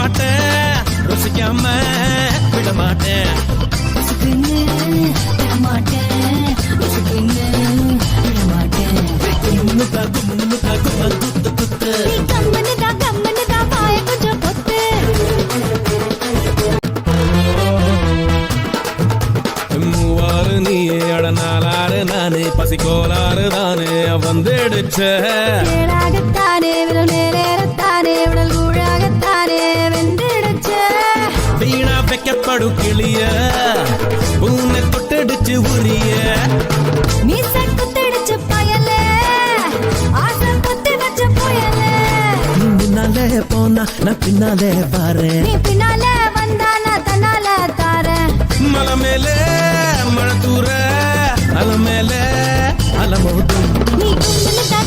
மாட்டேன் ருசிக்காம விட மாட்டேன் ருசிக்குன்னு விட மாட்டேன் ருசிக்குன்னு விட மாட்டேன் கும்முனுக்கா கும்முனுக்கா கும்மா குத்து குத்து நீ கம்மனுதா பாய கொஞ்சம் பொத்து மூவாறு நீயே அடநாளாறு நானே பசிக்கோளாறு தானே வந்துடுச்ச நேராகத்தானே விரல் மேலேறத்தானே உடல் கூழாகத்தானே வெந்திடுச்ச வீணா வைக்கப்படும் கிளிய பூனை தொட்டடிச்சு உரிய மீச குத்திடுச்சு பயலே ஆசை குத்தி வச்ச புயலே நீ முன்னாலே போனா நான் பின்னாலே பாரு நீ பின்னால வந்தா நான் தன்னால தாரேன் மலை மேலே மழை தூர அலை மேலே அலமோட்டும் நீ கும்முனுதா